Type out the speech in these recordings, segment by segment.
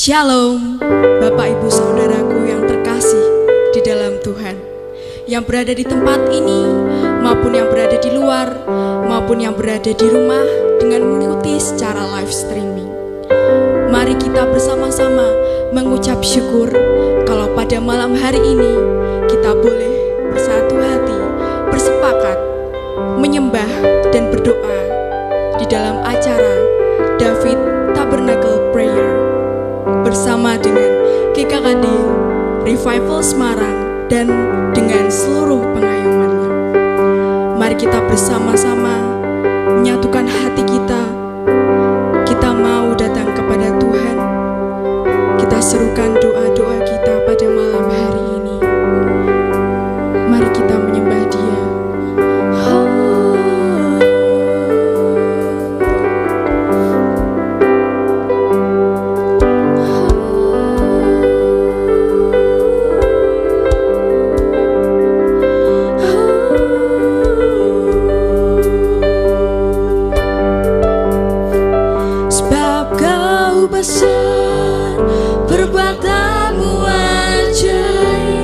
Shalom, Bapak Ibu Saudaraku yang terkasih di dalam Tuhan, yang berada di tempat ini maupun yang berada di luar maupun yang berada di rumah dengan mengikuti secara live streaming. Mari kita bersama-sama mengucap syukur kalau pada malam hari ini kita boleh bersatu hati, bersepakat, menyembah dan berdoa di dalam acara David Tabernacle Prayer bersama dengan GKKD Revival Semarang dan dengan seluruh pengayomannya. Mari kita bersama-sama menyatukan hati kita. Kita mau datang kepada Tuhan. Kita serukan doa-doa kita pada malam hari ini. Mari kita menyembah Dia. Besar, perbuatanmu ajaib.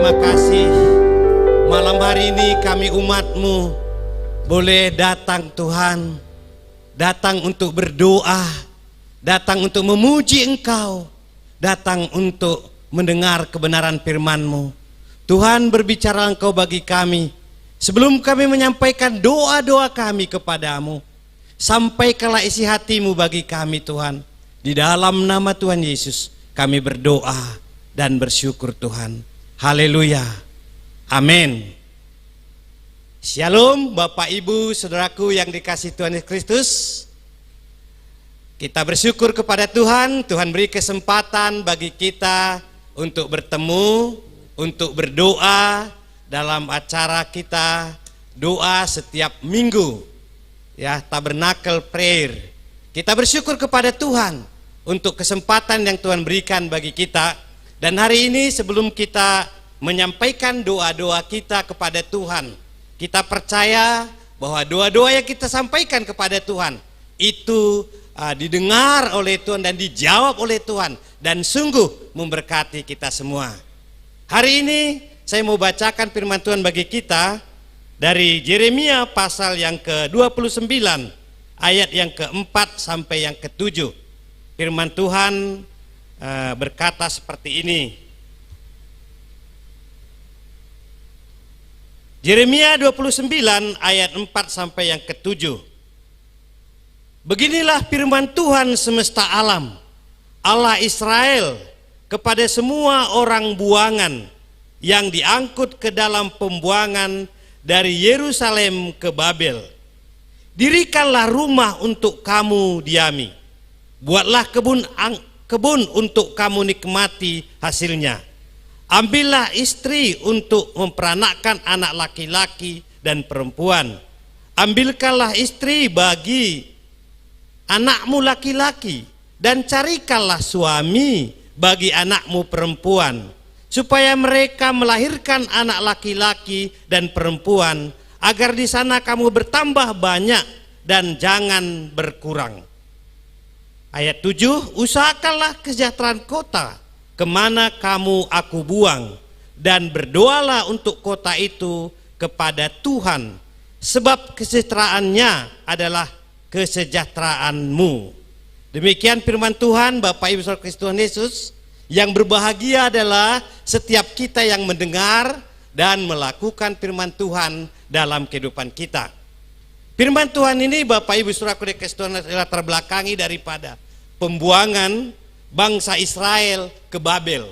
terima kasih. Malam hari ini kami umat-Mu boleh datang Tuhan, datang untuk berdoa, datang untuk memuji Engkau, datang untuk mendengar kebenaran firman-Mu. Tuhan, berbicara Engkau bagi kami. Sebelum kami menyampaikan doa-doa kami kepadamu, sampaikanlah isi hati-Mu bagi kami Tuhan. Di dalam nama Tuhan Yesus kami berdoa dan bersyukur Tuhan. Haleluya. Amin. Shalom Bapak Ibu Saudaraku yang dikasihi Tuhan Yesus Kristus. Kita bersyukur kepada Tuhan. Tuhan beri kesempatan bagi kita untuk bertemu, untuk berdoa dalam acara kita doa setiap minggu, ya, Tabernacle Prayer. Kita bersyukur kepada Tuhan untuk kesempatan yang Tuhan berikan bagi kita. Dan hari ini sebelum kita menyampaikan doa-doa kita kepada Tuhan, kita percaya bahwa doa-doa yang kita sampaikan kepada Tuhan itu didengar oleh Tuhan dan dijawab oleh Tuhan dan sungguh memberkati kita semua. Hari ini saya mau bacakan firman Tuhan bagi kita dari Yeremia pasal yang ke-29 ayat yang ke-4 sampai yang ke-7. Firman Tuhan berkata seperti ini. Yeremia 29 ayat 4 sampai yang ke-7. Beginilah firman Tuhan semesta alam, Allah Israel, kepada semua orang buangan yang diangkut ke dalam pembuangan dari Yerusalem ke Babel. Dirikanlah rumah untuk kamu diami, buatlah kebun untuk kamu nikmati hasilnya. Ambillah istri untuk memperanakkan anak laki-laki dan perempuan. Ambilkanlah istri bagi anakmu laki-laki dan carikanlah suami bagi anakmu perempuan, supaya mereka melahirkan anak laki-laki dan perempuan, agar di sana kamu bertambah banyak dan jangan berkurang. Ayat 7, usahakanlah kesejahteraan kota kemana kamu aku buang, dan berdoalah untuk kota itu kepada Tuhan, sebab kesejahteraannya adalah kesejahteraanmu. Demikian firman Tuhan. Bapak Ibu Saudara Tuhan Yesus, yang berbahagia adalah setiap kita yang mendengar dan melakukan firman Tuhan dalam kehidupan kita. Firman Tuhan ini Bapak Ibu Saudara Tuhan adalah terbelakangi daripada pembuangan bangsa Israel ke Babel.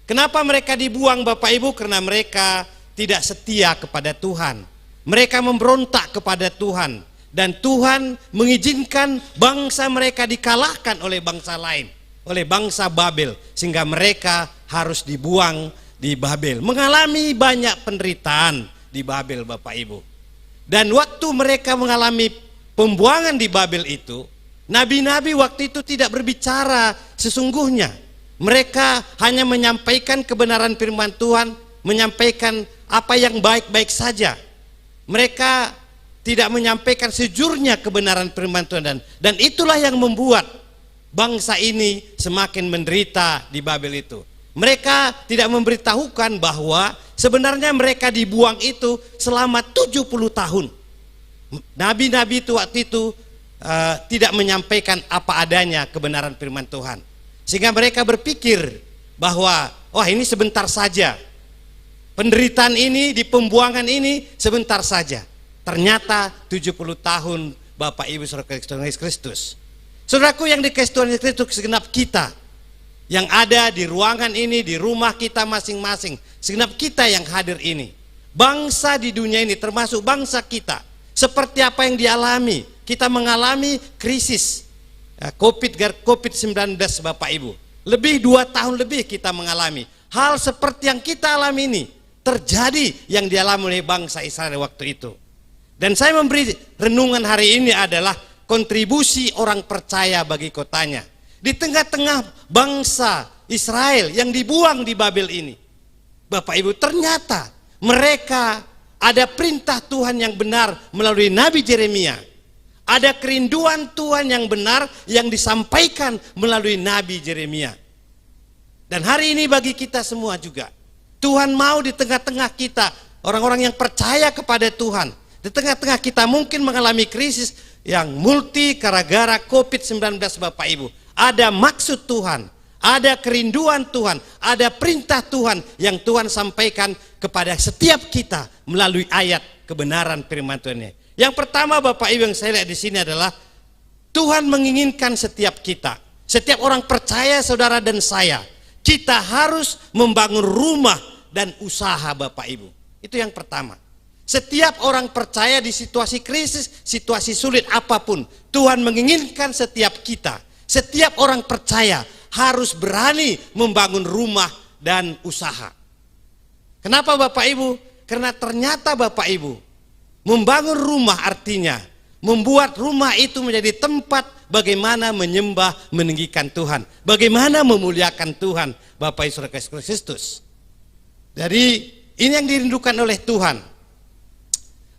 Kenapa mereka dibuang Bapak Ibu? Karena mereka tidak setia kepada Tuhan. Mereka memberontak kepada Tuhan. Dan Tuhan mengizinkan bangsa mereka dikalahkan oleh bangsa lain, oleh bangsa Babel, sehingga mereka harus dibuang di Babel. Mengalami banyak penderitaan di Babel Bapak Ibu. Dan waktu mereka mengalami pembuangan di Babel itu, nabi-nabi waktu itu tidak berbicara sesungguhnya. Mereka hanya menyampaikan kebenaran firman Tuhan, menyampaikan apa yang baik-baik saja. Mereka tidak menyampaikan sejurnya kebenaran firman Tuhan, dan itulah yang membuat bangsa ini semakin menderita di Babel itu. Mereka tidak memberitahukan bahwa sebenarnya mereka dibuang itu selama 70 tahun. Nabi-nabi itu waktu itu tidak menyampaikan apa adanya kebenaran firman Tuhan, sehingga mereka berpikir bahwa wah, ini sebentar saja, penderitaan ini di pembuangan ini sebentar saja. Ternyata 70 tahun Bapak Ibu Saudara Tuhan Yesus Kristus. Saudaraku yang dikasihi Tuhan Yesus Kristus, segenap kita yang ada di ruangan ini, di rumah kita masing-masing, segenap kita yang hadir ini, bangsa di dunia ini termasuk bangsa kita, seperti apa yang dialami. Kita mengalami krisis COVID-19 Bapak Ibu. Lebih 2 tahun lebih kita mengalami hal seperti yang kita alami ini, terjadi yang dialami oleh bangsa Israel waktu itu. Dan saya memberi renungan hari ini adalah kontribusi orang percaya bagi kotanya. Di tengah-tengah bangsa Israel yang dibuang di Babel ini, Bapak Ibu, ternyata mereka ada perintah Tuhan yang benar melalui Nabi Yeremia. Ada kerinduan Tuhan yang benar yang disampaikan melalui Nabi Yeremia. Dan hari ini bagi kita semua juga, Tuhan mau di tengah-tengah kita, orang-orang yang percaya kepada Tuhan. Di tengah-tengah kita mungkin mengalami krisis yang multi gara-gara COVID-19 Bapak Ibu. Ada maksud Tuhan, ada kerinduan Tuhan, ada perintah Tuhan yang Tuhan sampaikan kepada setiap kita melalui ayat kebenaran firman Tuhan. Yang pertama Bapak Ibu yang saya lihat di sini adalah Tuhan menginginkan setiap kita, setiap orang percaya saudara dan saya, kita harus membangun rumah dan usaha Bapak Ibu. Itu yang pertama. Setiap orang percaya di situasi krisis, situasi sulit apapun, Tuhan menginginkan setiap kita, setiap orang percaya harus berani membangun rumah dan usaha. Kenapa Bapak Ibu? Karena ternyata Bapak Ibu, membangun rumah artinya membuat rumah itu menjadi tempat bagaimana menyembah, meninggikan Tuhan, bagaimana memuliakan Tuhan, Bapak Ibu Saudara Kristus. Jadi ini yang dirindukan oleh Tuhan.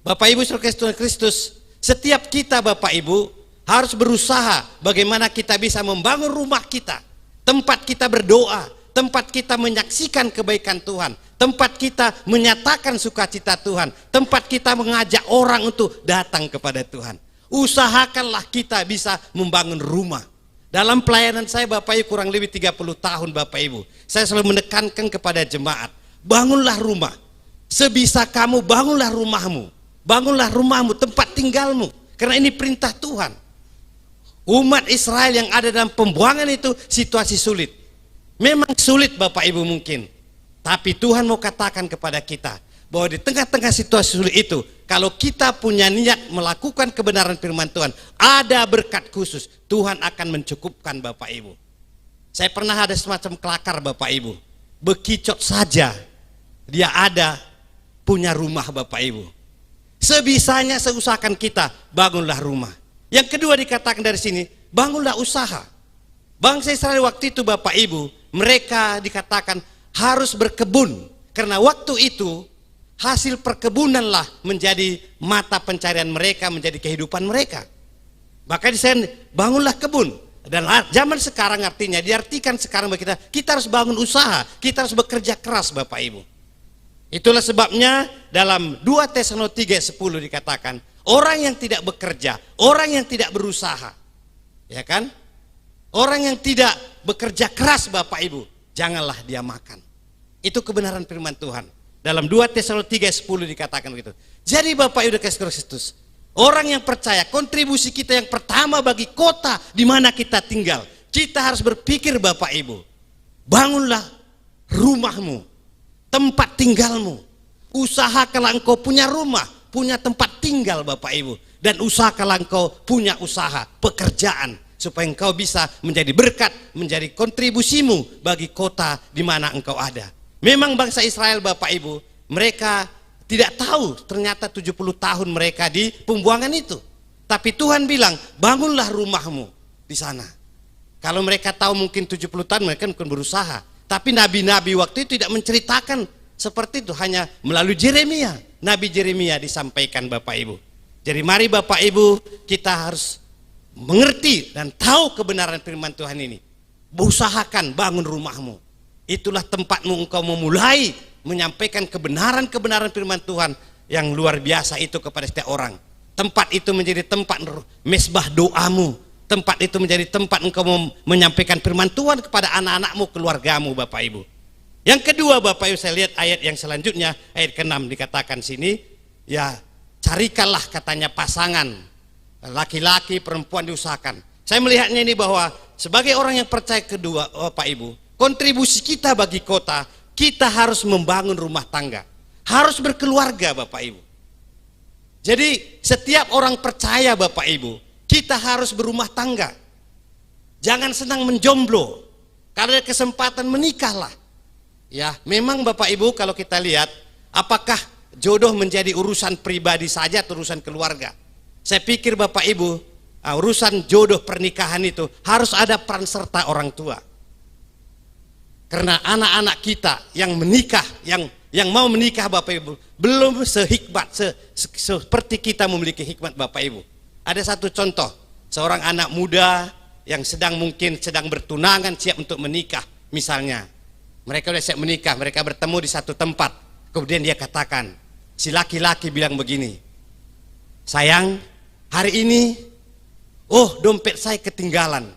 Bapak Ibu Saudara Kristus, setiap kita Bapak Ibu harus berusaha bagaimana kita bisa membangun rumah kita, tempat kita berdoa, tempat kita menyaksikan kebaikan Tuhan, tempat kita menyatakan sukacita Tuhan, tempat kita mengajak orang untuk datang kepada Tuhan. Usahakanlah kita bisa membangun rumah. Dalam pelayanan saya Bapak Ibu kurang lebih 30 tahun Bapak Ibu, saya selalu menekankan kepada jemaat, bangunlah rumah. Sebisa kamu bangunlah rumahmu. Bangunlah rumahmu, tempat tinggalmu. Karena ini perintah Tuhan. Umat Israel yang ada dalam pembuangan itu situasi sulit. Memang sulit Bapak Ibu mungkin. Tapi Tuhan mau katakan kepada kita bahwa di tengah-tengah situasi sulit itu, kalau kita punya niat melakukan kebenaran firman Tuhan, ada berkat khusus, Tuhan akan mencukupkan Bapak Ibu. Saya pernah ada semacam kelakar Bapak Ibu. Bekicot saja dia ada punya rumah Bapak Ibu. Sebisanya seusahakan kita bangunlah rumah. Yang kedua dikatakan dari sini, bangunlah usaha. Bangsa Israel waktu itu Bapak Ibu, mereka dikatakan harus berkebun. Karena waktu itu hasil perkebunanlah menjadi mata pencarian mereka, menjadi kehidupan mereka. Maka disini bangunlah kebun. Dan zaman sekarang artinya, diartikan sekarang bagi kita harus bangun usaha, kita harus bekerja keras Bapak Ibu. Itulah sebabnya dalam 2 Tesalonika 10 dikatakan, orang yang tidak bekerja, orang yang tidak berusaha, ya kan? Orang yang tidak bekerja keras Bapak Ibu, janganlah dia makan. Itu kebenaran firman Tuhan. Dalam 2 Tesalonika 10 dikatakan begitu. Jadi Bapak Ibu Kristus, orang yang percaya, kontribusi kita yang pertama bagi kota di mana kita tinggal, kita harus berpikir Bapak Ibu, bangunlah rumahmu, tempat tinggalmu. Usahakanlah engkau punya rumah, punya tempat tinggal Bapak Ibu. Dan usahakanlah engkau punya usaha, pekerjaan, supaya engkau bisa menjadi berkat, menjadi kontribusimu bagi kota di mana engkau ada. Memang bangsa Israel Bapak Ibu, mereka tidak tahu ternyata 70 tahun mereka di pembuangan itu. Tapi Tuhan bilang, bangunlah rumahmu di sana. Kalau mereka tahu mungkin 70 tahun mereka mungkin berusaha. Tapi nabi-nabi waktu itu tidak menceritakan seperti itu, hanya melalui Yeremia. Nabi Yeremia disampaikan Bapak Ibu. Jadi mari Bapak Ibu, kita harus mengerti dan tahu kebenaran firman Tuhan ini. Usahakan bangun rumahmu. Itulah tempatmu engkau memulai menyampaikan kebenaran-kebenaran firman Tuhan yang luar biasa itu kepada setiap orang. Tempat itu menjadi tempat mesbah doamu. Tempat itu menjadi tempat engkau menyampaikan firman Tuhan kepada anak-anakmu, keluargamu Bapak Ibu. Yang kedua Bapak Ibu, saya lihat ayat yang selanjutnya, ayat ke-6 dikatakan sini, ya carikanlah katanya pasangan, laki-laki, perempuan diusahakan. Saya melihatnya ini bahwa sebagai orang yang percaya kedua Bapak Ibu, kontribusi kita bagi kota, kita harus membangun rumah tangga, harus berkeluarga Bapak Ibu. Jadi setiap orang percaya Bapak Ibu, kita harus berumah tangga. Jangan senang menjomblo. Kalau ada kesempatan menikahlah. Ya, memang Bapak Ibu kalau kita lihat, apakah jodoh menjadi urusan pribadi saja atau urusan keluarga? Saya pikir Bapak Ibu, urusan jodoh pernikahan itu harus ada peran serta orang tua. Karena anak-anak kita yang menikah, yang mau menikah Bapak Ibu, belum sehikmat seperti kita memiliki hikmat Bapak Ibu. Ada satu contoh, seorang anak muda yang mungkin sedang bertunangan siap untuk menikah misalnya. Mereka udah siap menikah, mereka bertemu di satu tempat. Kemudian dia katakan, si laki-laki bilang begini, sayang, hari ini, dompet saya ketinggalan.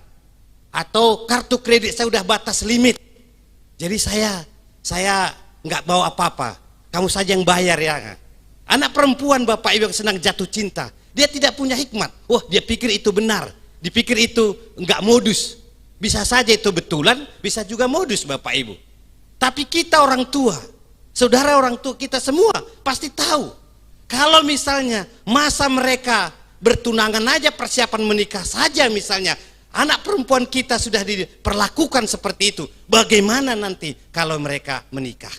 Atau kartu kredit saya udah batas limit. Jadi saya nggak bawa apa-apa. Kamu saja yang bayar ya. Anak perempuan Bapak Ibu yang senang jatuh cinta, dia tidak punya hikmat. Dia pikir itu benar. Dipikir itu nggak modus. Bisa saja itu betulan, bisa juga modus Bapak Ibu. Tapi kita orang tua, saudara orang tua kita semua pasti tahu. Kalau misalnya masa mereka bertunangan aja, persiapan menikah saja misalnya, anak perempuan kita sudah diperlakukan seperti itu, bagaimana nanti kalau mereka menikah?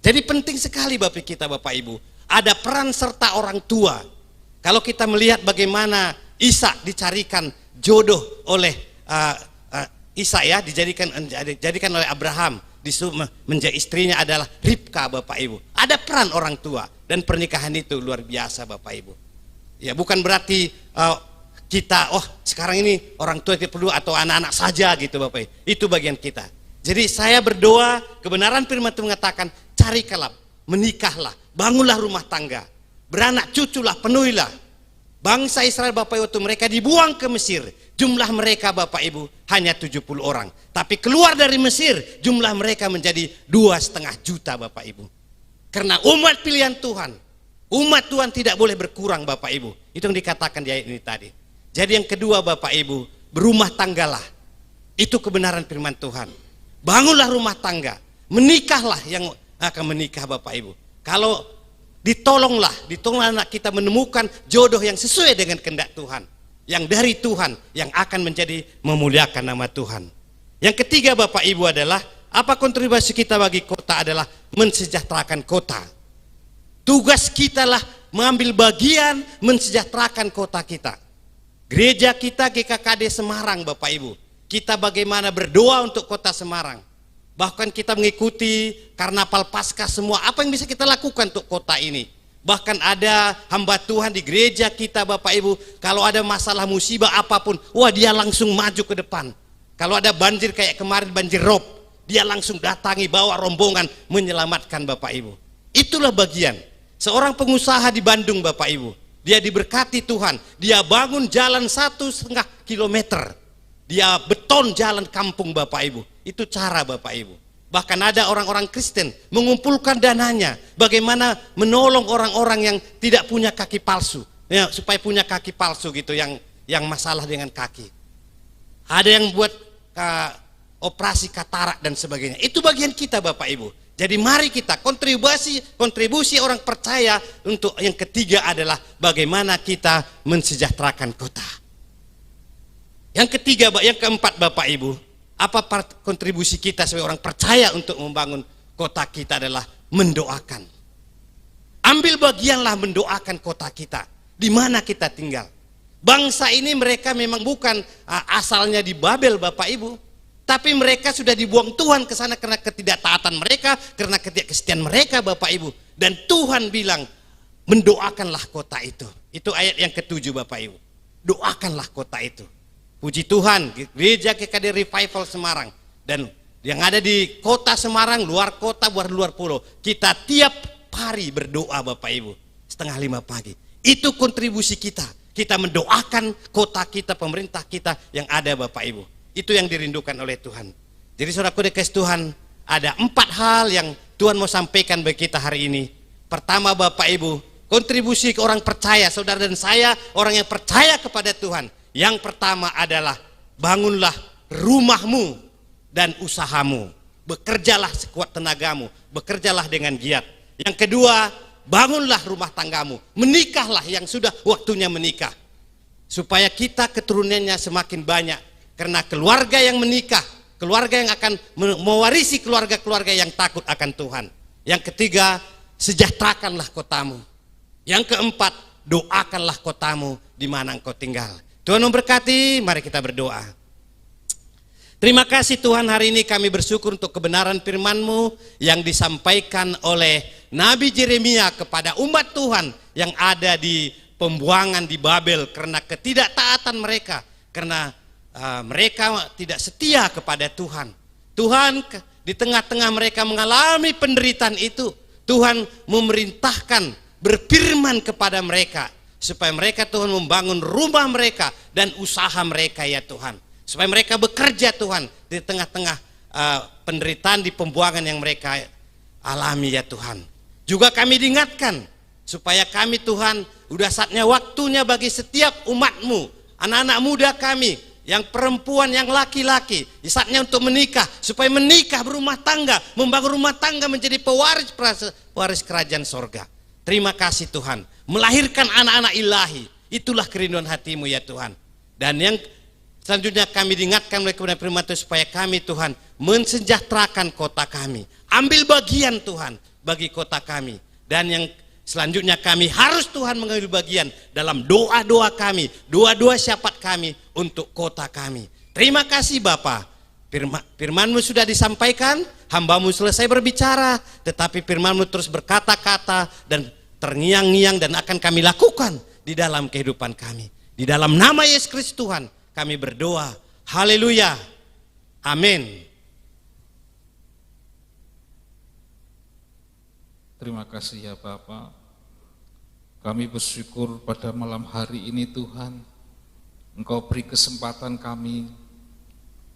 Jadi penting sekali Bapak Ibu, ada peran serta orang tua. Kalau kita melihat bagaimana Ishak dicarikan jodoh oleh Ishak ya, dijadikan oleh Abraham, menjadi istrinya adalah Ribka Bapak Ibu. Ada peran orang tua dan pernikahan itu luar biasa Bapak Ibu. Ya bukan berarti kita sekarang ini orang tua tidak perlu atau anak-anak saja gitu Bapak Ibu. Itu bagian kita. Jadi saya berdoa, kebenaran firman Tuhan mengatakan, carikanlah, menikahlah, bangunlah rumah tangga, beranak cuculah, penuhilah. Bangsa Israel Bapak Ibu, waktu mereka dibuang ke Mesir, jumlah mereka Bapak Ibu hanya 70 orang. Tapi keluar dari Mesir, jumlah mereka menjadi 2,5 juta Bapak Ibu. Karena umat pilihan Tuhan, umat Tuhan tidak boleh berkurang Bapak Ibu. Itu yang dikatakan di ayat ini tadi. Jadi yang kedua Bapak Ibu, berumah tanggalah. Itu kebenaran firman Tuhan. Bangunlah rumah tangga, menikahlah yang akan menikah Bapak Ibu. Kalau ditolonglah anak kita menemukan jodoh yang sesuai dengan kehendak Tuhan, yang dari Tuhan, yang akan menjadi memuliakan nama Tuhan. Yang ketiga Bapak Ibu adalah, apa kontribusi kita bagi kota adalah mensejahterakan kota. Tugas kita lah mengambil bagian mensejahterakan kota kita. Gereja kita GKKD Semarang Bapak Ibu, kita bagaimana berdoa untuk kota Semarang. Bahkan kita mengikuti karnaval Paskah semua. Apa yang bisa kita lakukan untuk kota ini? Bahkan ada hamba Tuhan di gereja kita Bapak Ibu, kalau ada masalah musibah apapun, dia langsung maju ke depan. Kalau ada banjir kayak kemarin banjir rob, dia langsung datangi, bawa rombongan menyelamatkan Bapak Ibu. Itulah bagian. Seorang pengusaha di Bandung Bapak Ibu, dia diberkati Tuhan, dia bangun jalan 1,5 kilometer. Dia beton jalan kampung Bapak Ibu. Itu cara Bapak Ibu. Bahkan ada orang-orang Kristen mengumpulkan dananya, bagaimana menolong orang-orang yang tidak punya kaki palsu, ya, supaya punya kaki palsu gitu, yang masalah dengan kaki. Ada yang buat operasi katarak dan sebagainya. Itu bagian kita Bapak Ibu. Jadi mari kita kontribusi orang percaya untuk yang ketiga adalah bagaimana kita mensejahterakan kota. Yang keempat Bapak Ibu, apa kontribusi kita sebagai orang percaya untuk membangun kota kita adalah mendoakan. Ambil bagianlah mendoakan kota kita, di mana kita tinggal. Bangsa ini mereka memang bukan asalnya di Babel Bapak Ibu, tapi mereka sudah dibuang Tuhan ke sana karena ketidaktaatan mereka, karena ketidakkesetiaan mereka Bapak Ibu. Dan Tuhan bilang, mendoakanlah kota itu. Itu ayat yang ke-7 Bapak Ibu. Doakanlah kota itu. Puji Tuhan, gereja GKD Revival Semarang dan yang ada di kota Semarang, luar kota, luar pulau, kita tiap hari berdoa Bapak Ibu, 4:30 pagi. Itu kontribusi kita. Kita mendoakan kota kita, pemerintah kita yang ada Bapak Ibu. Itu yang dirindukan oleh Tuhan. Jadi saudaraku dikasih Tuhan, ada 4 hal yang Tuhan mau sampaikan bagi kita hari ini. Pertama Bapak Ibu, kontribusi ke orang percaya, saudara dan saya, orang yang percaya kepada Tuhan. Yang pertama adalah bangunlah rumahmu dan usahamu. Bekerjalah sekuat tenagamu, bekerjalah dengan giat. Yang kedua, bangunlah rumah tanggamu. Menikahlah yang sudah waktunya menikah. Supaya kita keturunannya semakin banyak. Karena keluarga yang menikah, keluarga yang akan mewarisi keluarga-keluarga yang takut akan Tuhan. Yang ketiga, sejahterakanlah kotamu. Yang keempat, doakanlah kotamu di mana engkau tinggal. Tuhan memberkati, mari kita berdoa. Terima kasih Tuhan, hari ini kami bersyukur untuk kebenaran firman-Mu yang disampaikan oleh Nabi Yeremia kepada umat Tuhan yang ada di pembuangan di Babel karena ketidaktaatan mereka, karena mereka tidak setia kepada Tuhan. Tuhan, di tengah-tengah mereka mengalami penderitaan itu, Tuhan memerintahkan berfirman kepada mereka supaya mereka Tuhan membangun rumah mereka dan usaha mereka ya Tuhan, supaya mereka bekerja Tuhan di tengah-tengah penderitaan di pembuangan yang mereka alami ya Tuhan. Juga kami diingatkan supaya kami Tuhan, udah saatnya waktunya bagi setiap umat-Mu, anak-anak muda kami, yang perempuan, yang laki-laki, saatnya untuk menikah, supaya menikah, berumah tangga, membangun rumah tangga menjadi pewaris kerajaan sorga. Terima kasih Tuhan, melahirkan anak-anak ilahi, itulah kerinduan hati-Mu ya Tuhan. Dan yang selanjutnya kami diingatkan oleh kebenaran firman Tuhan supaya kami Tuhan mensejahterakan kota kami, ambil bagian Tuhan bagi kota kami. Dan yang selanjutnya kami harus Tuhan mengambil bagian dalam doa-doa kami, doa-doa syafaat kami untuk kota kami. Terima kasih Bapa, firman-Mu sudah disampaikan, hamba-Mu selesai berbicara, tetapi firman-Mu terus berkata-kata dan terngiang-ngiang dan akan kami lakukan di dalam kehidupan kami. Di dalam nama Yesus Kristus Tuhan kami berdoa, haleluya, amin. Terima kasih ya Bapak. Kami bersyukur pada malam hari ini Tuhan, Engkau beri kesempatan kami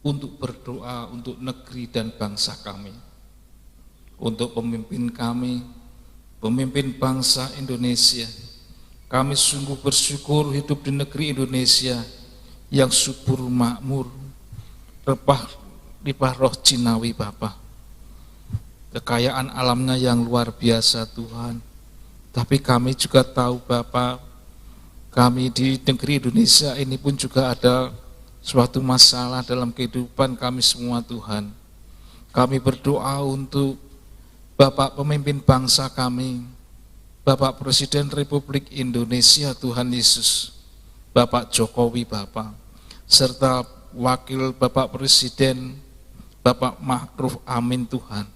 untuk berdoa untuk negeri dan bangsa kami, untuk pemimpin kami, pemimpin bangsa Indonesia. Kami sungguh bersyukur hidup di negeri Indonesia yang subur makmur, limpah roh jinawi Bapak. Kekayaan alamnya yang luar biasa Tuhan. Tapi kami juga tahu Bapak, kami di negeri Indonesia ini pun juga ada suatu masalah dalam kehidupan kami semua Tuhan. Kami berdoa untuk Bapak pemimpin bangsa kami, Bapak Presiden Republik Indonesia Tuhan Yesus, Bapak Jokowi Bapak, serta Wakil Bapak Presiden Bapak Ma'ruf Amin Tuhan.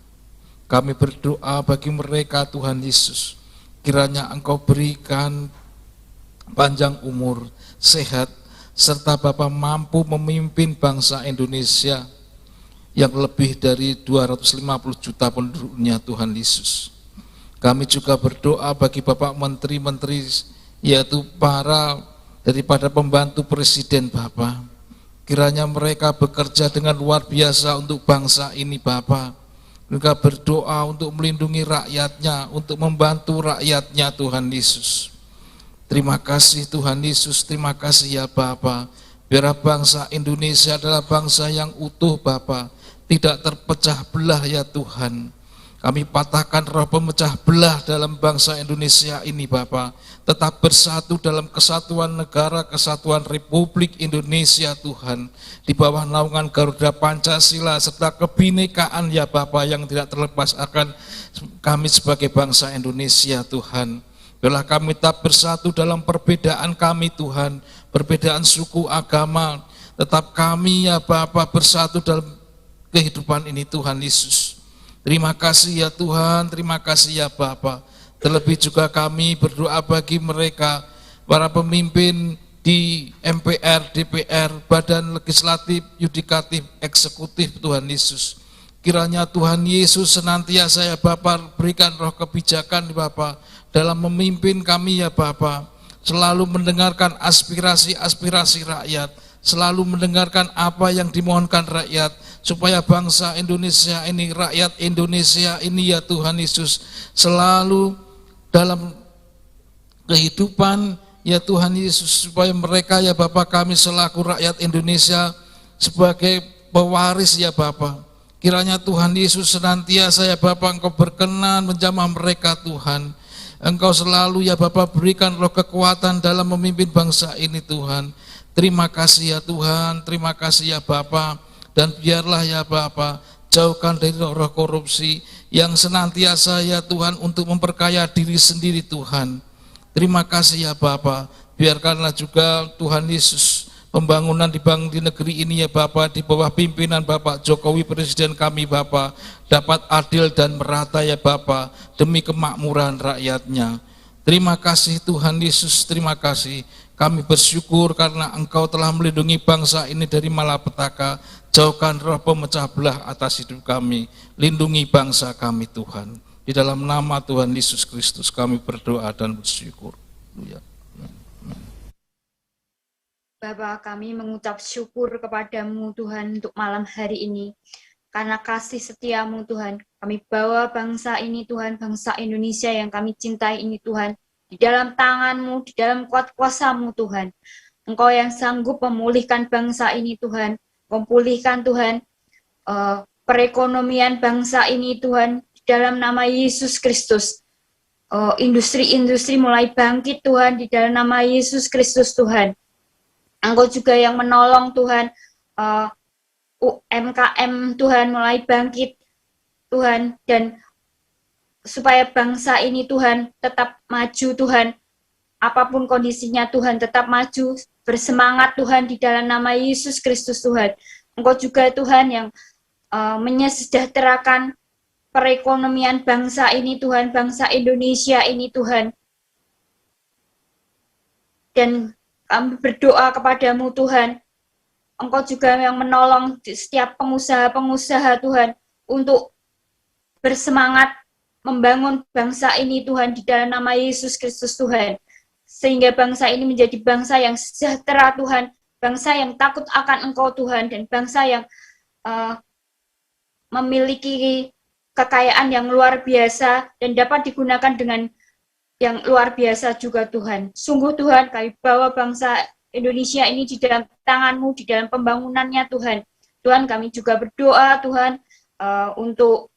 Kami berdoa bagi mereka Tuhan Yesus, kiranya Engkau berikan panjang umur, sehat, serta Bapak mampu memimpin bangsa Indonesia yang lebih dari 250 juta penduduknya Tuhan Yesus. Kami juga berdoa bagi Bapak Menteri-Menteri, yaitu daripada pembantu Presiden Bapak, kiranya mereka bekerja dengan luar biasa untuk bangsa ini Bapak. Mereka berdoa untuk melindungi rakyatnya, untuk membantu rakyatnya Tuhan Yesus. Terima kasih Tuhan Yesus, terima kasih ya Bapa. Biar bangsa Indonesia adalah bangsa yang utuh Bapa, tidak terpecah belah ya Tuhan. Kami patahkan roh pemecah belah dalam bangsa Indonesia ini Bapa, tetap bersatu dalam kesatuan negara, kesatuan Republik Indonesia Tuhan, di bawah naungan Garuda Pancasila serta kebinekaan ya Bapa yang tidak terlepas akan kami sebagai bangsa Indonesia Tuhan. Biarlah kami tetap bersatu dalam perbedaan kami Tuhan, perbedaan suku agama, tetap kami ya Bapa bersatu dalam kehidupan ini Tuhan Yesus. Terima kasih ya Tuhan, terima kasih ya Bapa. Terlebih juga kami berdoa bagi mereka, para pemimpin di MPR, DPR, Badan Legislatif, Yudikatif, Eksekutif Tuhan Yesus. Kiranya Tuhan Yesus senantiasa ya Bapa berikan roh kebijakan Bapa dalam memimpin kami ya Bapa. Selalu mendengarkan aspirasi-aspirasi rakyat, selalu mendengarkan apa yang dimohonkan rakyat, supaya bangsa Indonesia ini, rakyat Indonesia ini ya Tuhan Yesus, selalu dalam kehidupan ya Tuhan Yesus, supaya mereka ya Bapa kami selaku rakyat Indonesia sebagai pewaris ya Bapa. Kiranya Tuhan Yesus senantiasa ya Bapa Engkau berkenan menjamah mereka Tuhan. Engkau selalu ya Bapa berikan roh kekuatan dalam memimpin bangsa ini Tuhan. Terima kasih ya Tuhan, terima kasih ya Bapa. Dan biarlah ya Bapa jauhkan dari roh korupsi yang senantiasa ya Tuhan untuk memperkaya diri sendiri Tuhan. Terima kasih ya Bapa. Biarkanlah juga Tuhan Yesus pembangunan dibangun di negeri ini ya Bapa, di bawah pimpinan Bapak Jokowi Presiden kami Bapa, dapat adil dan merata ya Bapa, demi kemakmuran rakyatnya. Terima kasih Tuhan Yesus, terima kasih. Kami bersyukur karena Engkau telah melindungi bangsa ini dari malapetaka. Jauhkan roh pemecah belah atas hidup kami. Lindungi bangsa kami Tuhan. Di dalam nama Tuhan Yesus Kristus kami berdoa dan bersyukur. Ya. Bapa, kami mengucap syukur kepadamu Tuhan untuk malam hari ini. Karena kasih setiamu Tuhan, kami bawa bangsa ini Tuhan, bangsa Indonesia yang kami cintai ini Tuhan, di dalam tanganmu, di dalam kuat kuasamu Tuhan. Engkau yang sanggup memulihkan bangsa ini Tuhan, memulihkan Tuhan perekonomian bangsa ini Tuhan, di dalam nama Yesus Kristus. Industri-industri mulai bangkit Tuhan, di dalam nama Yesus Kristus Tuhan. Engkau juga yang menolong Tuhan, UMKM Tuhan mulai bangkit Tuhan, dan supaya bangsa ini Tuhan tetap maju Tuhan, apapun kondisinya Tuhan tetap maju, bersemangat Tuhan di dalam nama Yesus Kristus Tuhan. Engkau juga Tuhan yang menyejahterakan perekonomian bangsa ini Tuhan, bangsa Indonesia ini Tuhan. Dan kami berdoa kepadamu Tuhan, Engkau juga yang menolong setiap pengusaha-pengusaha Tuhan untuk bersemangat membangun bangsa ini Tuhan di dalam nama Yesus Kristus Tuhan. Sehingga bangsa ini menjadi bangsa yang sejahtera Tuhan, bangsa yang takut akan Engkau Tuhan, dan bangsa yang memiliki kekayaan yang luar biasa dan dapat digunakan dengan yang luar biasa juga Tuhan. Sungguh Tuhan, kami bawa bangsa Indonesia ini di dalam tangan-Mu, di dalam pembangunannya Tuhan. Tuhan, kami juga berdoa Tuhan untuk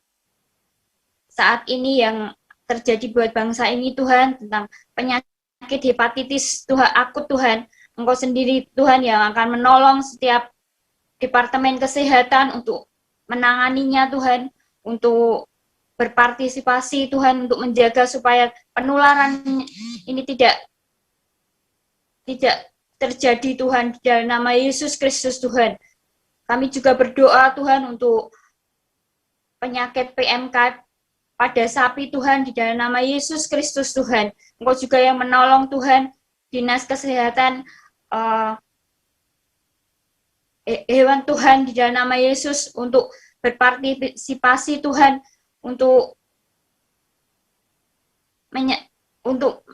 saat ini yang terjadi buat bangsa ini Tuhan, tentang penyakit hepatitis Tuhan akut Tuhan. Engkau sendiri Tuhan yang akan menolong setiap departemen kesehatan untuk menanganinya Tuhan, untuk berpartisipasi Tuhan untuk menjaga supaya penularan ini tidak terjadi Tuhan, di dalam nama Yesus Kristus Tuhan. Kami juga berdoa Tuhan untuk penyakit PMK pada sapi Tuhan, di dalam nama Yesus Kristus Tuhan. Engkau juga yang menolong Tuhan, dinas kesehatan hewan Tuhan, di dalam nama Yesus, untuk berpartisipasi Tuhan, untuk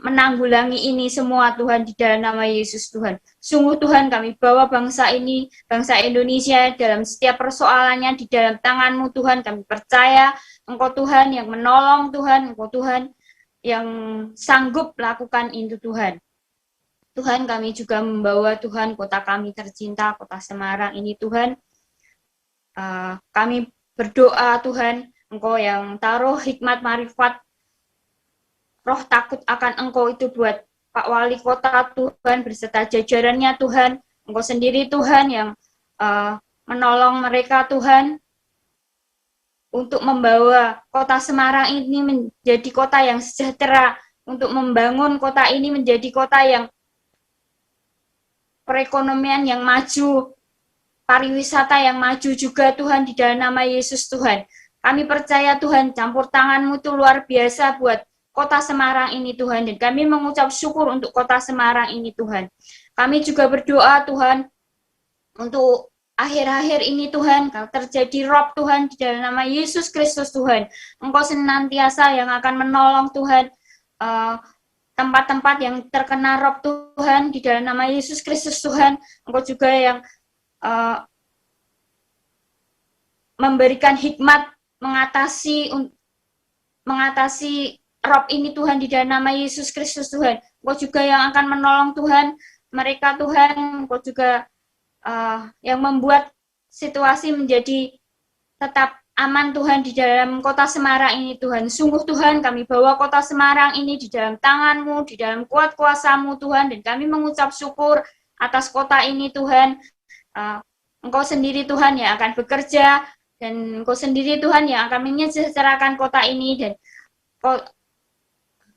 menanggulangi ini semua Tuhan, di dalam nama Yesus Tuhan. Sungguh Tuhan, kami bawa bangsa ini, bangsa Indonesia dalam setiap persoalannya di dalam tangan-Mu Tuhan. Kami percaya Engkau Tuhan yang menolong Tuhan, Engkau Tuhan yang sanggup lakukan itu Tuhan. Tuhan, kami juga membawa Tuhan kota kami tercinta, kota Semarang ini Tuhan. Kami berdoa Tuhan, Engkau yang taruh hikmat marifat, roh takut akan Engkau itu buat Pak Wali Kota Tuhan, berserta jajarannya Tuhan. Engkau sendiri Tuhan yang menolong mereka Tuhan, untuk membawa kota Semarang ini menjadi kota yang sejahtera, untuk membangun kota ini menjadi kota yang perekonomian yang maju, pariwisata yang maju juga Tuhan, di dalam nama Yesus Tuhan. Kami percaya Tuhan, campur tangan-Mu itu luar biasa buat kota Semarang ini Tuhan, dan kami mengucap syukur untuk kota Semarang ini Tuhan. Kami juga berdoa Tuhan untuk akhir-akhir ini Tuhan, kalau terjadi rob Tuhan, di dalam nama Yesus Kristus Tuhan, Engkau senantiasa yang akan menolong Tuhan, tempat-tempat yang terkena rob Tuhan, di dalam nama Yesus Kristus Tuhan. Engkau juga yang memberikan hikmat mengatasi rob ini Tuhan, di dalam nama Yesus Kristus Tuhan. Engkau juga yang akan menolong Tuhan mereka Tuhan. Engkau juga yang membuat situasi menjadi tetap aman Tuhan di dalam kota Semarang ini Tuhan. Sungguh Tuhan, kami bawa kota Semarang ini di dalam tangan-Mu, di dalam kuat kuasa-Mu Tuhan, dan kami mengucap syukur atas kota ini Tuhan. Engkau sendiri Tuhan yang akan bekerja, dan Engkau sendiri Tuhan yang akan menyejahterakan kota ini, dan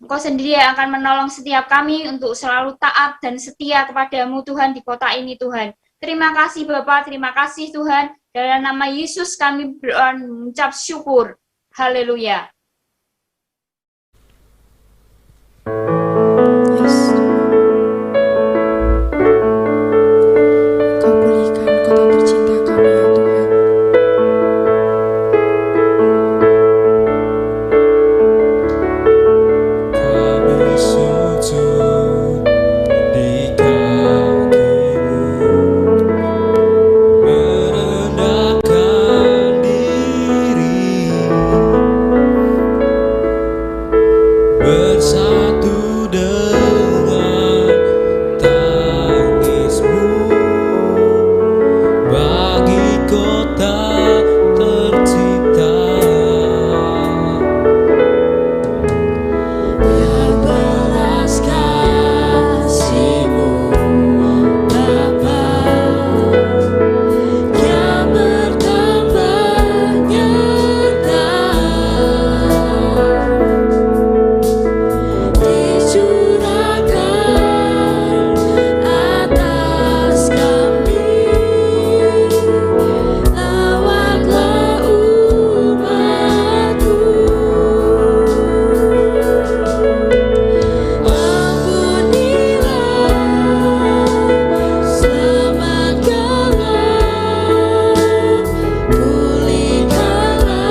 Engkau sendiri yang akan menolong setiap kami untuk selalu taat dan setia kepadamu Tuhan di kota ini Tuhan. Terima kasih Bapa, terima kasih Tuhan. Dalam nama Yesus kami mengucap syukur. Haleluya. Yes. Kau pulihkan kota tercinta kami ya Tuhan. bersatu dengan tangismu bagi kota tercipta. Biar belas kasih-Mu Bapa yang bertambah nyata dicurahkan atas kami lewatlah umat-Mu. Ampunilah, selamatkanlah, pulihkanlah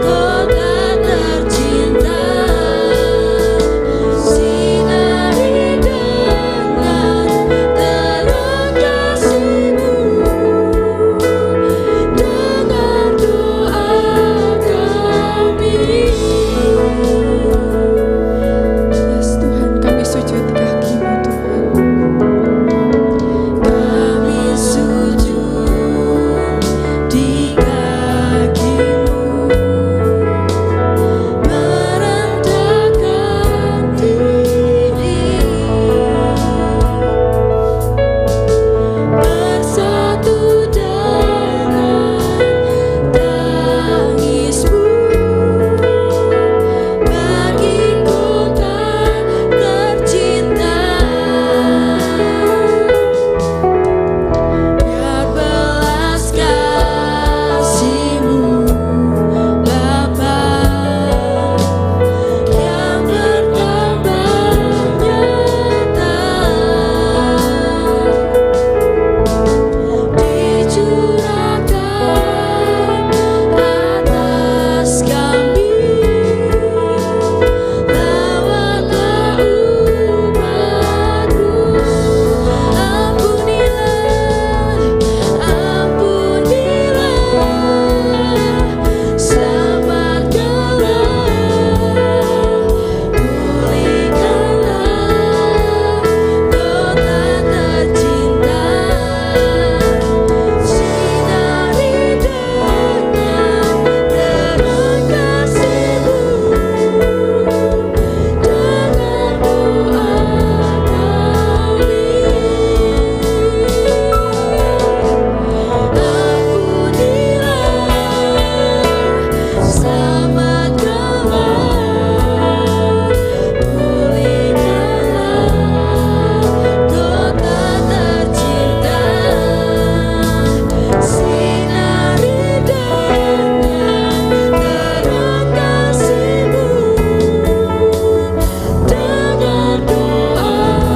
kota tercinta, sinari dengan terang kasih-Mu, dengar doa kami. Yes Tuhan, kami sujud di kaki-Mu Tuhan. Kami sujud di kaki-Mu, merendahkan diri, bersatu dengan tangis-Mu bagi kota tercinta. Biar belas kasih-Mu Bapa yang bertambah nyata dicurahkan atas kami lewatlah umat-Mu. Ampunilah, selamatkanlah, pulihkanlah kota tercinta, sinari dengan terang kasih-Mu, dengar doa kami. Ampunilah, selamatkanlah, pulihkanlah kota tercinta, sinari dengan terang kasih-Mu, dengar doa kami.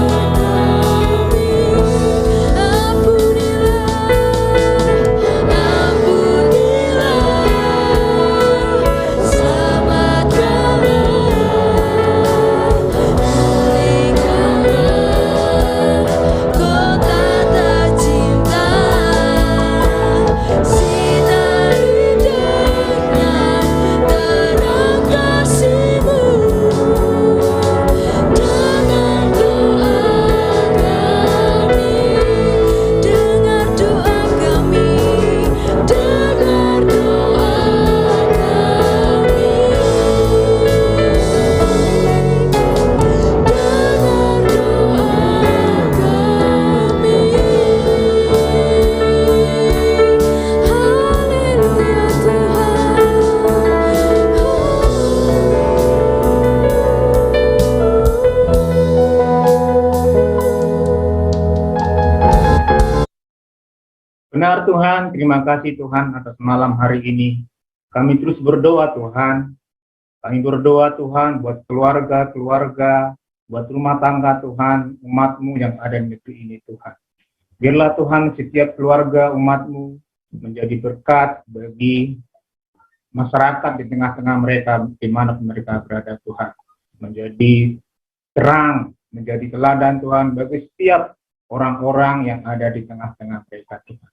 Ampunilah, selamatkanlah, pulihkanlah kota tercinta, sinari dengan terang kasih-Mu, dengar doa kami, dengar doa kami, dengar doa kami, dengar Benar Tuhan, terima kasih Tuhan atas malam hari ini. Kami terus berdoa Tuhan. Kami berdoa Tuhan buat keluarga-keluarga, buat rumah tangga Tuhan, umat-Mu yang ada di negeri ini Tuhan. Biarlah Tuhan setiap keluarga umat-Mu menjadi berkat bagi masyarakat di tengah-tengah mereka, di mana mereka berada Tuhan. Menjadi terang, menjadi teladan Tuhan bagi setiap orang-orang yang ada di tengah-tengah mereka Tuhan.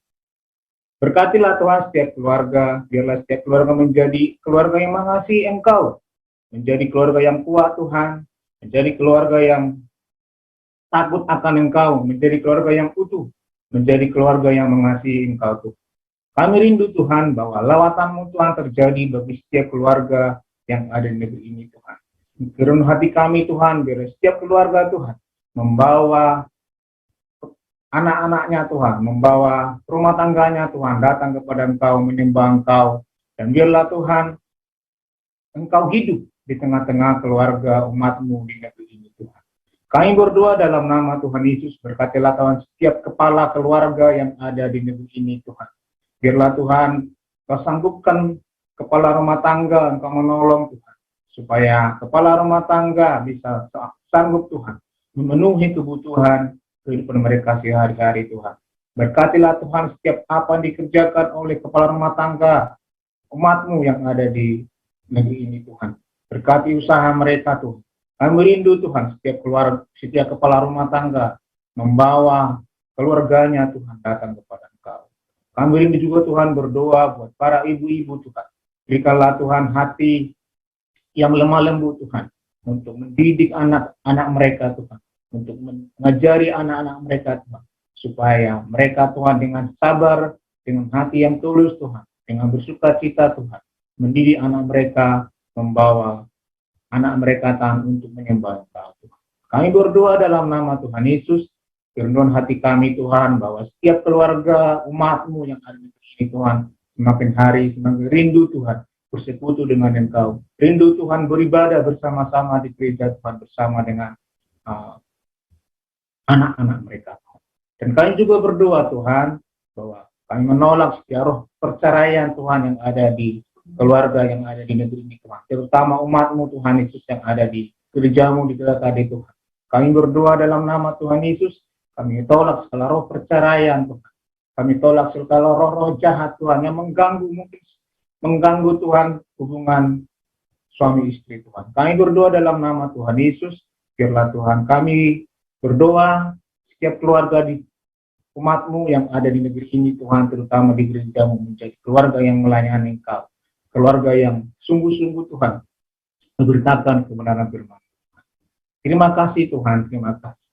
Berkatilah Tuhan setiap keluarga, biarlah setiap keluarga menjadi keluarga yang mengasihi Engkau, menjadi keluarga yang kuat Tuhan, menjadi keluarga yang takut akan Engkau, menjadi keluarga yang utuh, menjadi keluarga yang mengasihi Engkau Tuhan. Kami rindu Tuhan bahwa lawatan-Mu Tuhan terjadi bagi setiap keluarga yang ada di negeri ini Tuhan. Kirun hati kami Tuhan, biar setiap keluarga Tuhan membawa anak-anaknya Tuhan, membawa rumah tangganya Tuhan datang kepada Engkau, menyembah Engkau. Dan biarlah Tuhan, Engkau hidup di tengah-tengah keluarga umat-Mu di negeri ini Tuhan. Kami berdoa dalam nama Tuhan Yesus, berkatilah Tuhan setiap kepala keluarga yang ada di negeri ini Tuhan. Biarlah Tuhan, Kau sanggupkan kepala rumah tangga, Engkau menolong Tuhan, supaya kepala rumah tangga bisa sanggup Tuhan, memenuhi kebutuhan kehidupan mereka sehari-hari Tuhan. Berkatilah Tuhan setiap apa yang dikerjakan oleh kepala rumah tangga, umat-Mu yang ada di negeri ini Tuhan. Berkati usaha mereka Tuhan. Kami rindu Tuhan, setiap kepala rumah tangga membawa keluarganya Tuhan datang kepada Engkau. Kami rindu juga Tuhan berdoa buat para ibu-ibu Tuhan. Berikanlah Tuhan hati yang lemah lembut Tuhan, untuk mendidik anak-anak mereka Tuhan, untuk mengajari anak-anak mereka Tuhan, supaya mereka Tuhan dengan sabar, dengan hati yang tulus Tuhan, dengan bersuka cita Tuhan, mendidik anak mereka, membawa anak mereka Tuhan untuk menyembah Engkau Tuhan. Kami berdoa dalam nama Tuhan Yesus, kerendahan hati kami Tuhan, bahwa setiap keluarga umat-Mu yang ada di sini Tuhan, semakin hari semakin rindu Tuhan, bersekutu dengan Engkau. Rindu Tuhan beribadah bersama-sama di gereja Tuhan, bersama dengan anak-anak mereka. Dan kami juga berdoa Tuhan, bahwa kami menolak setiap roh perceraian Tuhan yang ada di keluarga yang ada di negeri ini Tuhan. Terutama umat-Mu Tuhan Yesus yang ada di gereja-Mu di tadi Tuhan. Kami berdoa dalam nama Tuhan Yesus, kami tolak segala roh perceraian Tuhan. Kami tolak segala roh-roh jahat Tuhan yang mengganggu Tuhan hubungan suami istri Tuhan. Kami berdoa dalam nama Tuhan Yesus, biarlah Tuhan kami berdoa setiap keluarga di umat-Mu yang ada di negeri ini Tuhan, terutama di gereja-Mu, menjadi keluarga yang melayani Engkau, keluarga yang sungguh-sungguh Tuhan memberitakan kebenaran firman Tuhan. Terima kasih Tuhan, terima kasih.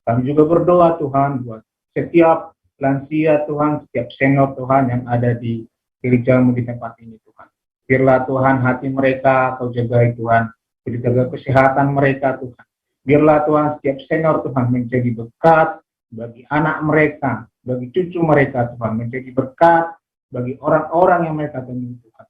Kami juga berdoa Tuhan buat setiap lansia Tuhan, setiap senior Tuhan yang ada di gereja-Mu di tempat ini Tuhan. Biarlah Tuhan hati mereka Kau jagai Tuhan, jaga kesehatan mereka Tuhan. Biarlah Tuhan setiap senior Tuhan menjadi berkat bagi anak mereka, bagi cucu mereka Tuhan, menjadi berkat bagi orang-orang yang mereka temui Tuhan.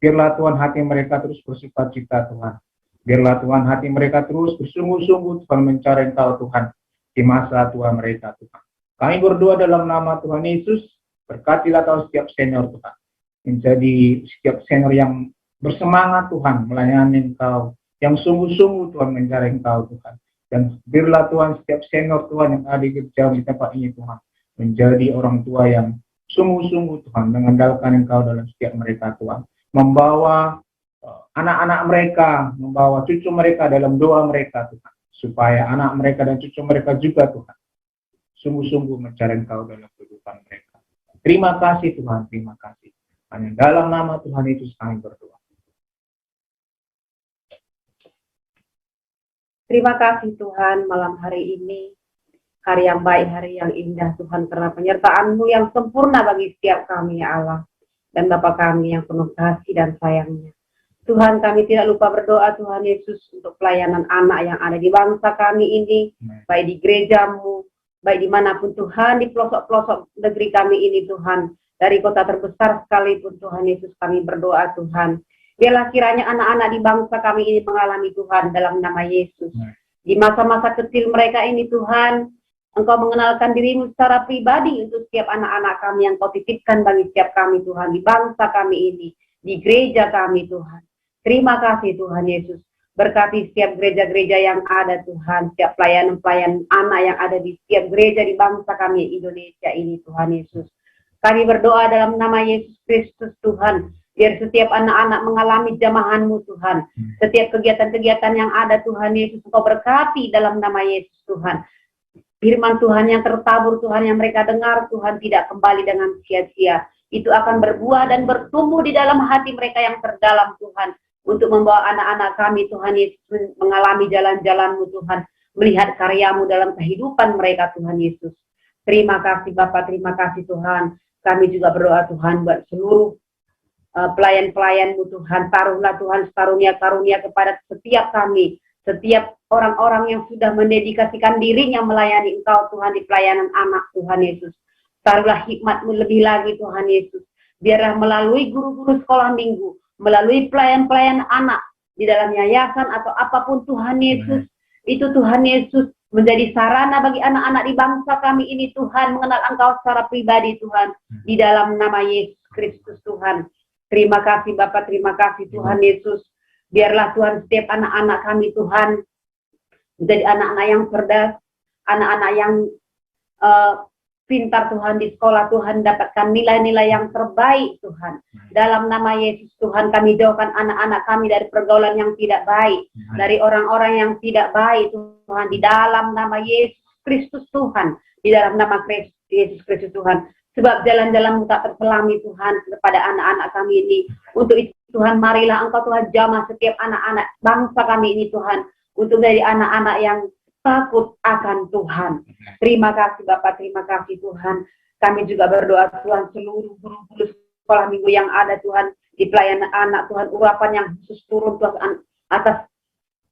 Biarlah Tuhan hati mereka terus bersukacita Tuhan. Biarlah Tuhan hati mereka terus bersungguh-sungguh Tuhan mencari Engkau Tuhan di masa tua mereka Tuhan. Kami berdoa dalam nama Tuhan Yesus, berkatilah Kau setiap senior Tuhan, menjadi setiap senior yang bersemangat Tuhan melayani Engkau, yang sungguh-sungguh Tuhan mencari Engkau Tuhan. Dan biarlah Tuhan setiap senior Tuhan yang ada di gereja di tempat ini Tuhan, menjadi orang tua yang sungguh-sungguh Tuhan mengandalkan Engkau dalam setiap mereka Tuhan, membawa anak-anak mereka, membawa cucu mereka dalam doa mereka Tuhan, supaya anak mereka dan cucu mereka juga Tuhan sungguh-sungguh mencari Engkau dalam kehidupan mereka. Terima kasih Tuhan, terima kasih. Hanya dalam nama Tuhan Yesus kami berdoa. Terima kasih Tuhan malam hari ini, hari yang baik, hari yang indah Tuhan, karena penyertaan-Mu yang sempurna bagi setiap kami ya Allah, dan Bapa kami yang penuh kasih dan sayangnya. Tuhan, kami tidak lupa berdoa Tuhan Yesus untuk pelayanan anak yang ada di bangsa kami ini, baik di gereja-Mu, baik dimanapun Tuhan, di pelosok-pelosok negeri kami ini Tuhan, dari kota terbesar sekalipun Tuhan Yesus kami berdoa Tuhan. Biarlah kiranya anak-anak di bangsa kami ini mengalami Tuhan dalam nama Yesus. Di masa-masa kecil mereka ini Tuhan, Engkau mengenalkan diri-Mu secara pribadi untuk setiap anak-anak kami yang Kau titipkan bagi setiap kami Tuhan, di bangsa kami ini, di gereja kami Tuhan. Terima kasih Tuhan Yesus. Berkati setiap gereja-gereja yang ada Tuhan, setiap pelayanan-pelayanan anak yang ada di setiap gereja di bangsa kami Indonesia ini Tuhan Yesus. Kami berdoa dalam nama Yesus Kristus Tuhan, biar setiap anak-anak mengalami jamahan-Mu Tuhan. Setiap kegiatan-kegiatan yang ada Tuhan Yesus, Engkau berkati dalam nama Yesus Tuhan. Firman Tuhan yang tertabur Tuhan yang mereka dengar Tuhan tidak kembali dengan sia-sia. Itu akan berbuah dan bertumbuh di dalam hati mereka yang terdalam Tuhan. untuk membawa anak-anak kami Tuhan Yesus mengalami jalan-jalan-Mu Tuhan, melihat karya-Mu dalam kehidupan mereka Tuhan Yesus. Terima kasih Bapa, terima kasih Tuhan. Kami juga berdoa Tuhan buat seluruh pelayan-pelayan-Mu Tuhan. Taruhlah Tuhan karunia-karunia kepada setiap kami, setiap orang-orang yang sudah mendedikasikan dirinya melayani Engkau Tuhan di pelayanan anak Tuhan Yesus. Taruhlah hikmat-Mu lebih lagi Tuhan Yesus. Biarlah melalui guru-guru sekolah minggu, melalui pelayan-pelayan anak di dalam yayasan atau apapun Tuhan Yesus, itu Tuhan Yesus menjadi sarana bagi anak-anak di bangsa kami ini Tuhan mengenal Engkau secara pribadi Tuhan, di dalam nama Yesus Kristus Tuhan. Terima kasih Bapak, terima kasih Tuhan Yesus. Biarlah Tuhan setiap anak-anak kami Tuhan menjadi anak-anak yang cerdas, anak-anak yang pintar Tuhan di sekolah Tuhan, dapatkan nilai-nilai yang terbaik Tuhan. Dalam nama Yesus Tuhan, kami jauhkan anak-anak kami dari pergaulan yang tidak baik, dari orang-orang yang tidak baik Tuhan, di dalam nama Yesus Kristus Tuhan, di dalam nama Yesus Kristus Tuhan. Sebab jalan-jalan-Mu tak terselami Tuhan kepada anak-anak kami ini. Untuk itu Tuhan, marilah Engkau Tuhan jamah setiap anak-anak bangsa kami ini Tuhan, untuk dari anak-anak yang takut akan Tuhan. Terima kasih Bapak, terima kasih Tuhan. Kami juga berdoa Tuhan seluruh guru-guru sekolah minggu yang ada Tuhan, di pelayanan anak Tuhan, urapan yang khusus turun Tuhan atas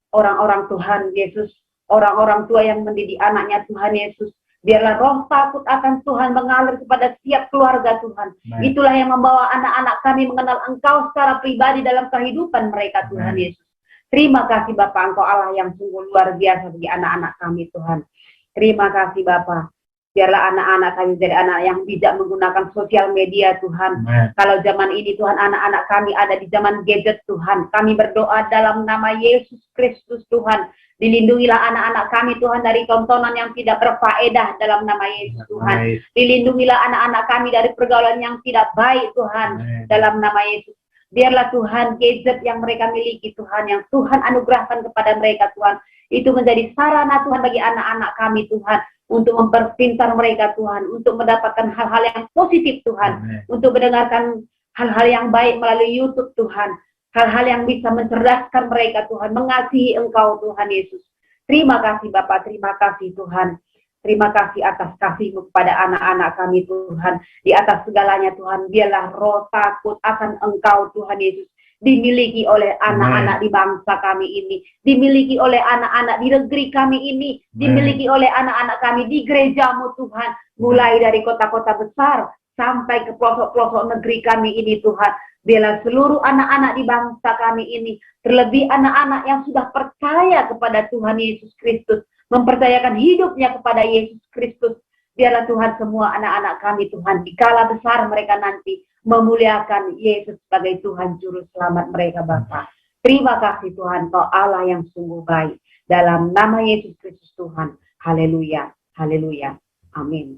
orang-orang Tuhan Yesus, orang-orang tua yang mendidik anaknya Tuhan Yesus. Biarlah roh takut akan Tuhan mengalir kepada setiap keluarga Tuhan. Itulah yang membawa anak-anak kami mengenal Engkau secara pribadi dalam kehidupan mereka Tuhan Yesus. Terima kasih Bapa, Engkau Allah yang sungguh luar biasa bagi anak-anak kami Tuhan. Terima kasih Bapa. Biarlah anak-anak kami jadi anak yang bijak menggunakan sosial media Tuhan. Kalau zaman ini Tuhan, anak-anak kami ada di zaman gadget Tuhan. Kami berdoa dalam nama Yesus Kristus Tuhan. Dilindungilah anak-anak kami Tuhan dari tontonan yang tidak berfaedah dalam nama Yesus Tuhan. Dilindungilah anak-anak kami dari pergaulan yang tidak baik Tuhan dalam nama Yesus. Biarlah Tuhan gadget yang mereka miliki Tuhan, yang Tuhan anugerahkan kepada mereka Tuhan, itu menjadi sarana Tuhan bagi anak-anak kami Tuhan, untuk memperpintar mereka Tuhan, untuk mendapatkan hal-hal yang positif Tuhan, untuk mendengarkan hal-hal yang baik melalui YouTube Tuhan, hal-hal yang bisa mencerdaskan mereka Tuhan, mengasihi Engkau Tuhan Yesus. Terima kasih Bapak, terima kasih Tuhan. Terima kasih atas kasih-Mu kepada anak-anak kami Tuhan. Di atas segalanya Tuhan, biarlah roh takut akan Engkau Tuhan Yesus dimiliki oleh anak-anak di bangsa kami ini, dimiliki oleh anak-anak di negeri kami ini, dimiliki oleh anak-anak kami di gereja-Mu Tuhan, mulai dari kota-kota besar sampai ke pelosok-pelosok negeri kami ini Tuhan. Biarlah seluruh anak-anak di bangsa kami ini, terlebih anak-anak yang sudah percaya kepada Tuhan Yesus Kristus, mempercayakan hidupnya kepada Yesus Kristus. Biarlah Tuhan semua anak-anak kami Tuhan, di kala besar mereka nanti memuliakan Yesus sebagai Tuhan Juru Selamat mereka Bapa. Terima kasih Tuhan, Kau Allah yang sungguh baik. Dalam nama Yesus Kristus Tuhan. Haleluya, haleluya. Amin.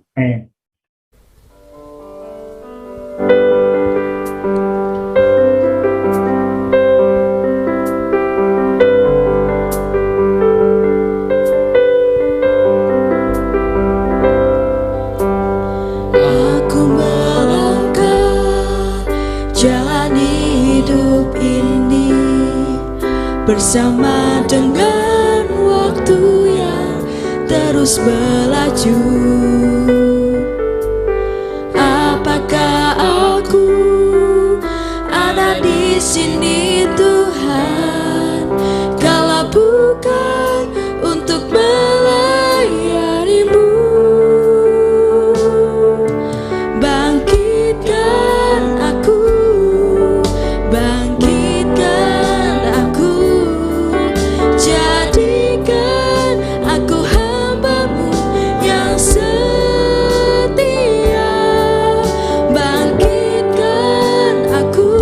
Bersama dengan waktu yang terus berlaju, apakah aku ada di sini Tuhan, kalau bukan untuk melayani-Mu? Bangkitkan aku, jadikan aku hamba-Mu yang setia. Bangkitkan aku,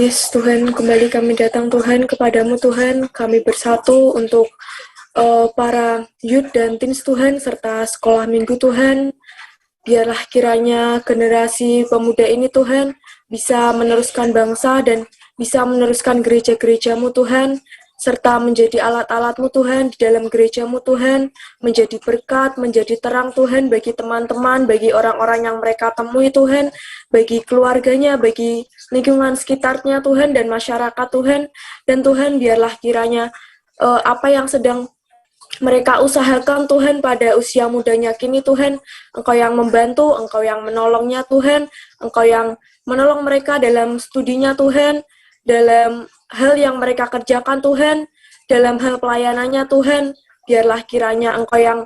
Yes, Tuhan, kembali kami datang Tuhan kepadamu Tuhan. Kami bersatu untuk para youth dan teens Tuhan, serta sekolah minggu Tuhan. Biarlah kiranya generasi pemuda ini Tuhan bisa meneruskan bangsa dan bisa meneruskan gereja-gerejamu Tuhan, serta menjadi alat-alatmu Tuhan di dalam gerejamu Tuhan, menjadi berkat, menjadi terang Tuhan bagi teman-teman, bagi orang-orang yang mereka temui Tuhan, bagi keluarganya, bagi lingkungan sekitarnya Tuhan dan masyarakat Tuhan. Dan Tuhan biarlah kiranya apa yang sedang mereka usahakan Tuhan pada usia mudanya kini Tuhan, Engkau yang membantu, Engkau yang menolongnya Tuhan, Engkau yang menolong mereka dalam studinya Tuhan, dalam hal yang mereka kerjakan Tuhan, dalam hal pelayanannya Tuhan. Biarlah kiranya Engkau yang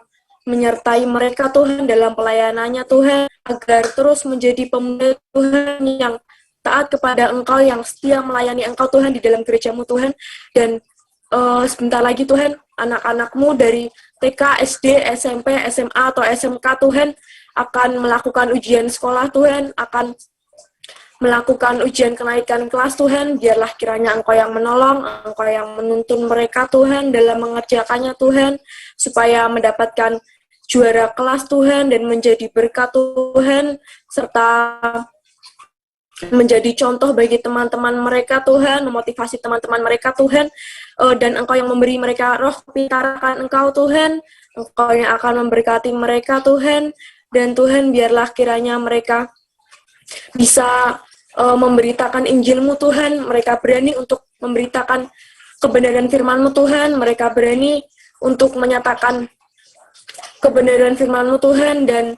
menyertai mereka Tuhan dalam pelayanannya Tuhan, agar terus menjadi pemuda Tuhan yang taat kepada Engkau, yang setia melayani Engkau Tuhan di dalam gerejamu Tuhan. Dan sebentar lagi Tuhan, anak-anak-Mu dari TK, SD, SMP, SMA, atau SMK Tuhan akan melakukan ujian sekolah Tuhan, akan melakukan ujian kenaikan kelas Tuhan. Biarlah kiranya Engkau yang menolong, Engkau yang menuntun mereka Tuhan dalam mengerjakannya Tuhan, supaya mendapatkan juara kelas Tuhan dan menjadi berkat Tuhan, serta menjadi contoh bagi teman-teman mereka Tuhan, memotivasi teman-teman mereka Tuhan, dan Engkau yang memberi mereka roh kepintaran Engkau Tuhan, Engkau yang akan memberkati mereka Tuhan. Dan Tuhan biarlah kiranya mereka bisa memberitakan Injil-Mu Tuhan, mereka berani untuk memberitakan kebenaran firman-Mu Tuhan, mereka berani untuk menyatakan kebenaran firman-Mu Tuhan, dan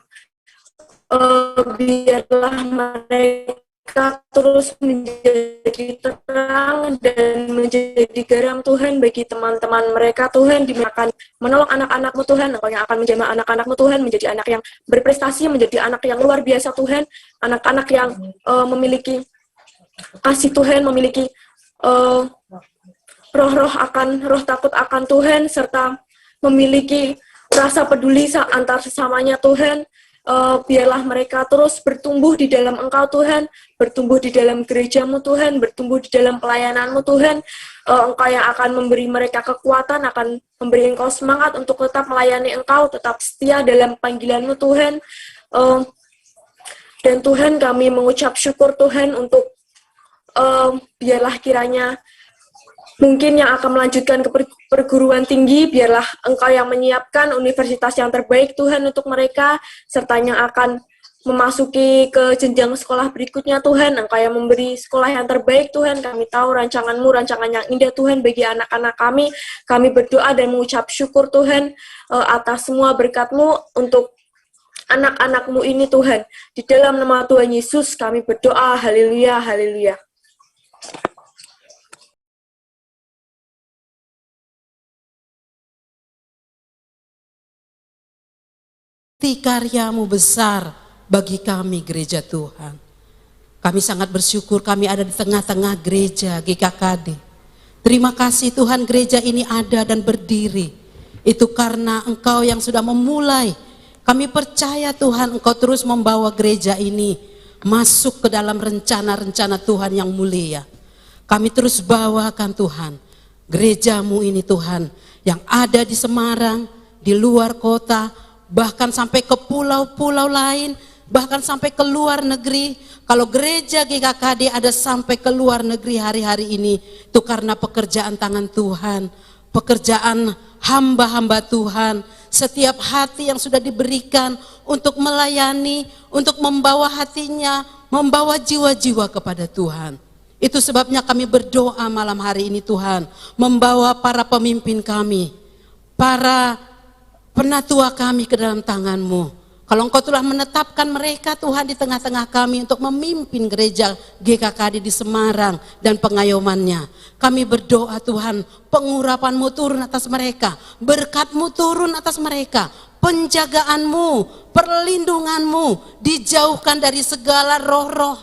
biarlah mereka terus menjadi terang dan menjadi garam Tuhan bagi teman-teman mereka Tuhan, dimana menolong anak-anak-Mu Tuhan, Engkau yang akan menjamah anak-anak-Mu Tuhan menjadi anak yang berprestasi, menjadi anak yang luar biasa Tuhan, anak-anak yang memiliki kasih Tuhan, memiliki roh takut akan Tuhan, serta memiliki rasa peduli antar sesamanya Tuhan. Biarlah mereka terus bertumbuh di dalam Engkau Tuhan, bertumbuh di dalam gereja-Mu Tuhan, bertumbuh di dalam pelayanan-Mu Tuhan. Engkau yang akan memberi mereka kekuatan, akan memberi Engkau semangat untuk tetap melayani Engkau, tetap setia dalam panggilan-Mu Tuhan. Dan Tuhan, kami mengucap syukur Tuhan untuk biarlah kiranya mungkin yang akan melanjutkan ke perguruan tinggi, biarlah Engkau yang menyiapkan universitas yang terbaik Tuhan untuk mereka, serta yang akan memasuki ke jenjang sekolah berikutnya Tuhan, Engkau yang memberi sekolah yang terbaik Tuhan. Kami tahu rancangan-Mu, rancangan yang indah Tuhan bagi anak-anak kami. Kami berdoa dan mengucap syukur Tuhan atas semua berkat-Mu untuk anak-anak-Mu ini Tuhan. Di dalam nama Tuhan Yesus kami berdoa, haleluya, haleluya. Karya-Mu besar bagi kami gereja Tuhan. Kami sangat bersyukur kami ada di tengah-tengah gereja GKKD. Terima kasih Tuhan, gereja ini ada dan berdiri. Itu karena Engkau yang sudah memulai. Kami percaya Tuhan, Engkau terus membawa gereja ini masuk ke dalam rencana-rencana Tuhan yang mulia. Kami terus bawakan Tuhan gereja-Mu ini Tuhan, yang ada di Semarang, di luar kota, bahkan sampai ke pulau-pulau lain, bahkan sampai ke luar negeri. Kalau gereja GKKD ada sampai ke luar negeri hari-hari ini, itu karena pekerjaan tangan Tuhan, pekerjaan hamba-hamba Tuhan. Setiap hati yang sudah diberikan untuk melayani, untuk membawa hatinya, membawa jiwa-jiwa kepada Tuhan. Itu sebabnya kami berdoa malam hari ini Tuhan, membawa para pemimpin kami, para penatua kami ke dalam tangan-Mu. Kalau Engkau telah menetapkan mereka Tuhan di tengah-tengah kami untuk memimpin gereja GKKD di Semarang dan pengayomannya, kami berdoa Tuhan, pengurapan-Mu turun atas mereka, berkat-Mu turun atas mereka, penjagaan-Mu, perlindungan-Mu, dijauhkan dari segala roh-roh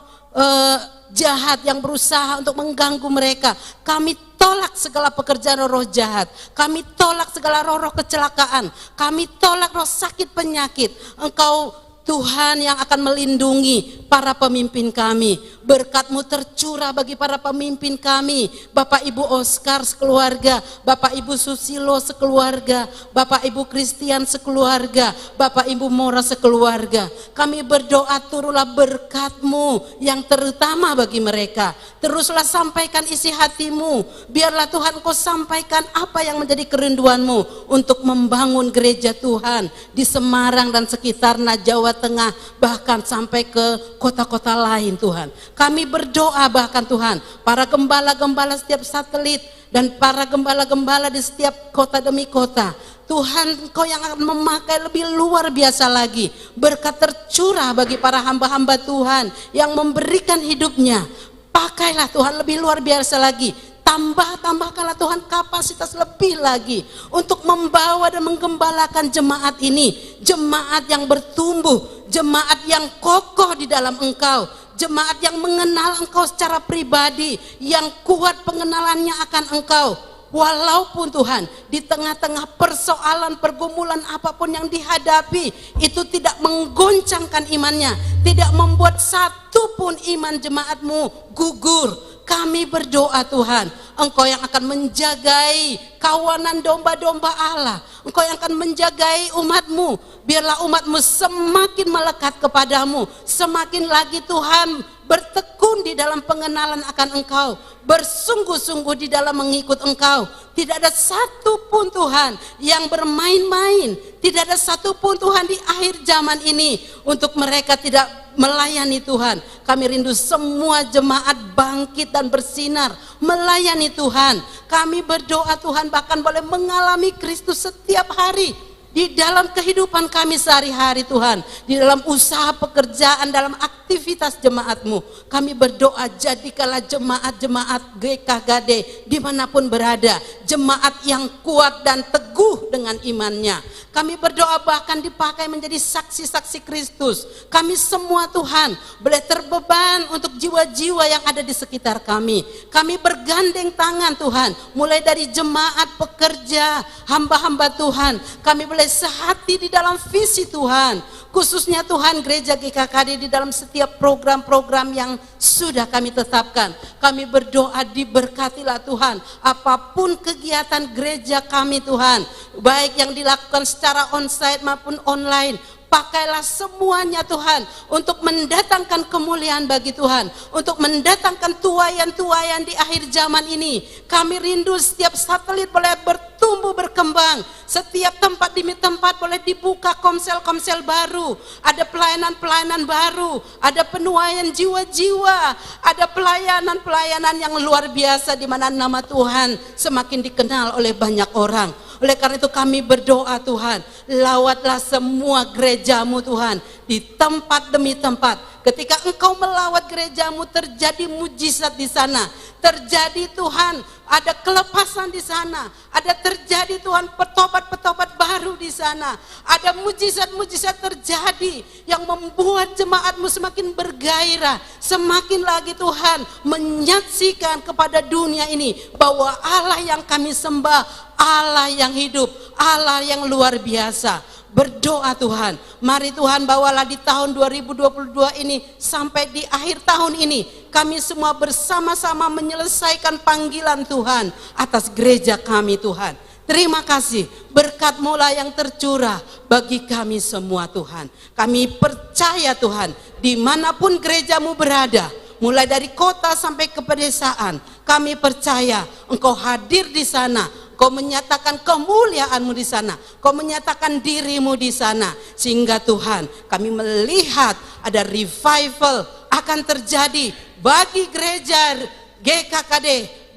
jahat yang berusaha untuk mengganggu mereka. Kami tolak segala pekerjaan roh jahat, kami tolak segala roh-roh kecelakaan, kami tolak roh sakit penyakit. Engkau Tuhan yang akan melindungi para pemimpin kami. Berkat-Mu tercurah bagi para pemimpin kami, Bapak Ibu Oscar sekeluarga, Bapak Ibu Susilo sekeluarga, Bapak Ibu Christian sekeluarga, Bapak Ibu Mora sekeluarga. Kami berdoa turunlah berkat-Mu yang terutama bagi mereka. Teruslah sampaikan isi hati-Mu. Biarlah Tuhan Kau sampaikan apa yang menjadi kerinduan-Mu untuk membangun gereja Tuhan di Semarang dan sekitarnya, Jawa Tengah, bahkan sampai ke kota-kota lain Tuhan. Kami berdoa bahkan Tuhan, para gembala-gembala setiap satelit dan para gembala-gembala di setiap kota demi kota, Tuhan Kau yang akan memakai lebih luar biasa lagi. Berkat tercurah bagi para hamba-hamba Tuhan yang memberikan hidupnya. Pakailah Tuhan lebih luar biasa lagi. Tambahkanlah Tuhan kapasitas lebih lagi untuk membawa dan menggembalakan jemaat ini. Jemaat yang bertumbuh, jemaat yang kokoh di dalam Engkau, jemaat yang mengenal Engkau secara pribadi, yang kuat pengenalannya akan Engkau. Walaupun Tuhan di tengah-tengah persoalan pergumulan apapun yang dihadapi, itu tidak menggoncangkan imannya, tidak membuat satu pun iman jemaat-Mu gugur. Kami berdoa Tuhan, Engkau yang akan menjagai kawanan domba-domba Allah, Engkau yang akan menjagai umat-Mu. Biarlah umat-Mu semakin melekat kepadamu, semakin lagi Tuhan bertekun di dalam pengenalan akan Engkau, bersungguh-sungguh di dalam mengikut Engkau. Tidak ada satu pun Tuhan yang bermain-main, tidak ada satu pun Tuhan di akhir zaman ini untuk mereka tidak melayani Tuhan. Kami rindu semua jemaat bangkit dan bersinar melayani Tuhan. Kami berdoa Tuhan bahkan boleh mengalami Kristus setiap hari di dalam kehidupan kami sehari-hari Tuhan, di dalam usaha pekerjaan, dalam aktivitas jemaat-Mu. Kami berdoa jadikanlah jemaat-jemaat GKKD dimanapun berada, jemaat yang kuat dan teguh dengan imannya. Kami berdoa bahkan dipakai menjadi saksi-saksi Kristus. Kami semua Tuhan boleh terbeban untuk jiwa-jiwa yang ada di sekitar kami. Kami bergandeng tangan Tuhan, mulai dari jemaat, pekerja, hamba-hamba Tuhan. Kami boleh sehati di dalam visi Tuhan, khususnya Tuhan gereja GKKD di dalam setiap program-program yang sudah kami tetapkan. Kami berdoa diberkatilah Tuhan apapun kegiatan gereja kami Tuhan, baik yang dilakukan secara onsite maupun online. Pakailah semuanya Tuhan untuk mendatangkan kemuliaan bagi Tuhan, untuk mendatangkan tuayan-tuayan di akhir zaman ini. Kami rindu setiap satelit boleh bertumbuh berkembang, setiap tempat demi tempat boleh dibuka komsel-komsel baru, ada pelayanan-pelayanan baru, ada penuaian jiwa-jiwa, ada pelayanan-pelayanan yang luar biasa di mana nama Tuhan semakin dikenal oleh banyak orang. Oleh karena itu kami berdoa Tuhan, lawatlah semua gereja-Mu Tuhan di tempat demi tempat. Ketika Engkau melawat gereja-Mu terjadi mujizat di sana, terjadi Tuhan ada kelepasan di sana, ada terjadi Tuhan petobat-petobat baru di sana, ada mujizat-mujizat terjadi yang membuat jemaat-Mu semakin bergairah, semakin lagi Tuhan menyaksikan kepada dunia ini bahwa Allah yang kami sembah, Allah yang hidup, Allah yang luar biasa. Berdoa Tuhan, mari Tuhan bawalah di tahun 2022 ini sampai di akhir tahun ini kami semua bersama-sama menyelesaikan panggilan Tuhan atas gereja kami Tuhan. Terima kasih, berkat-Mu lah yang tercurah bagi kami semua Tuhan. Kami percaya Tuhan, dimanapun gereja-Mu berada, mulai dari kota sampai ke pedesaan, kami percaya Engkau hadir di sana. Kau menyatakan kemuliaan-Mu di sana, Kau menyatakan diri-Mu di sana, sehingga Tuhan kami melihat ada revival akan terjadi bagi gereja GKKD,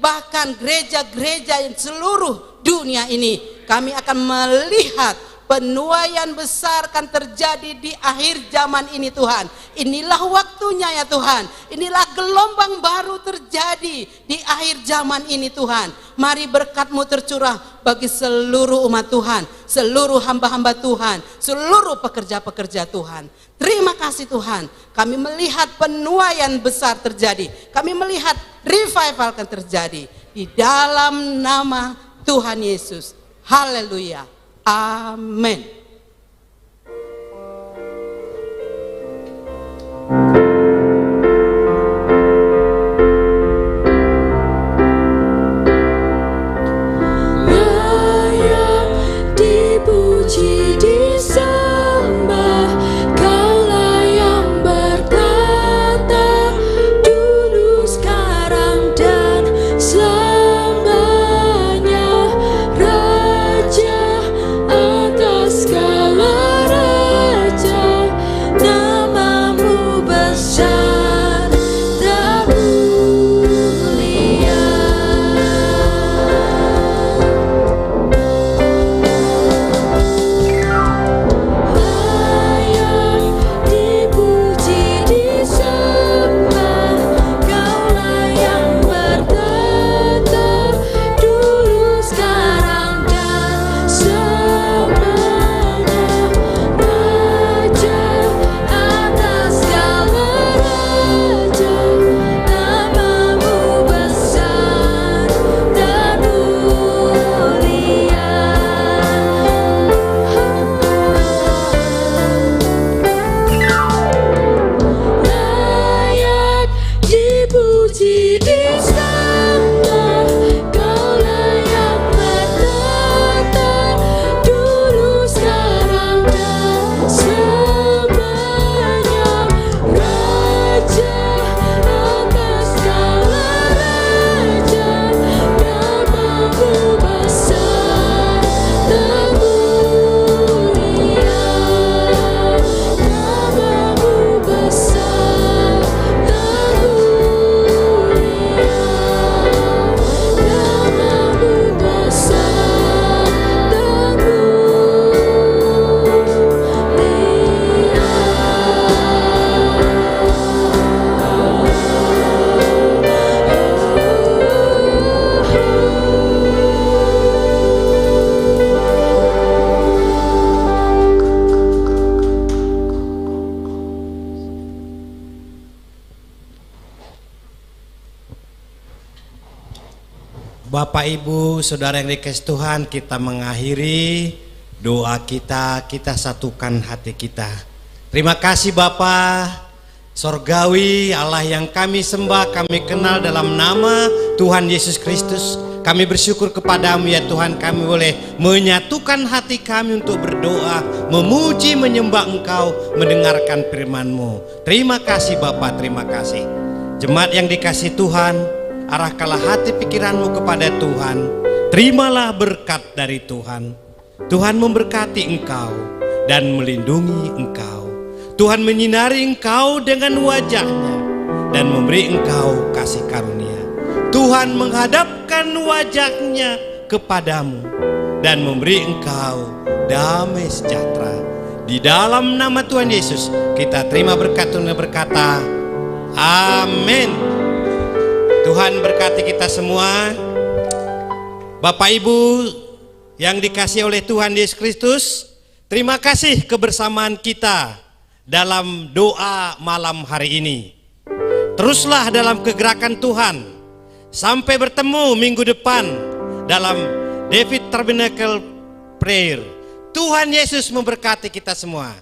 bahkan gereja-gereja yang seluruh dunia ini. Kami akan melihat penuaian besar akan terjadi di akhir zaman ini Tuhan. Inilah waktunya ya Tuhan. Inilah gelombang baru terjadi di akhir zaman ini Tuhan. Mari berkat-Mu tercurah bagi seluruh umat Tuhan, seluruh hamba-hamba Tuhan, seluruh pekerja-pekerja Tuhan. Terima kasih Tuhan. Kami melihat penuaian besar terjadi. Kami melihat revival akan terjadi. Di dalam nama Tuhan Yesus. Haleluya. Amin. Bapak Ibu, Saudara yang dikasihi Tuhan, kita mengakhiri doa kita satukan hati kita. Terima kasih Bapa Sorgawi, Allah yang kami sembah, kami kenal dalam nama Tuhan Yesus Kristus. Kami bersyukur kepadamu ya Tuhan, kami boleh menyatukan hati kami untuk berdoa, memuji, menyembah Engkau, mendengarkan firman-Mu. Terima kasih Bapa, terima kasih. Jemaat yang dikasihi Tuhan, arahkanlah hati pikiranmu kepada Tuhan. Terimalah berkat dari Tuhan. Tuhan memberkati engkau dan melindungi engkau. Tuhan menyinari engkau dengan wajahnya dan memberi engkau kasih karunia. Tuhan menghadapkan wajahnya kepadamu dan memberi engkau damai sejahtera. Di dalam nama Tuhan Yesus kita terima berkat dan berkata amin. Tuhan berkati kita semua. Bapak Ibu yang dikasihi oleh Tuhan Yesus Kristus, terima kasih kebersamaan kita dalam doa malam hari ini. Teruslah dalam kegerakan Tuhan. Sampai bertemu minggu depan dalam David Tabernacle Prayer. Tuhan Yesus memberkati kita semua.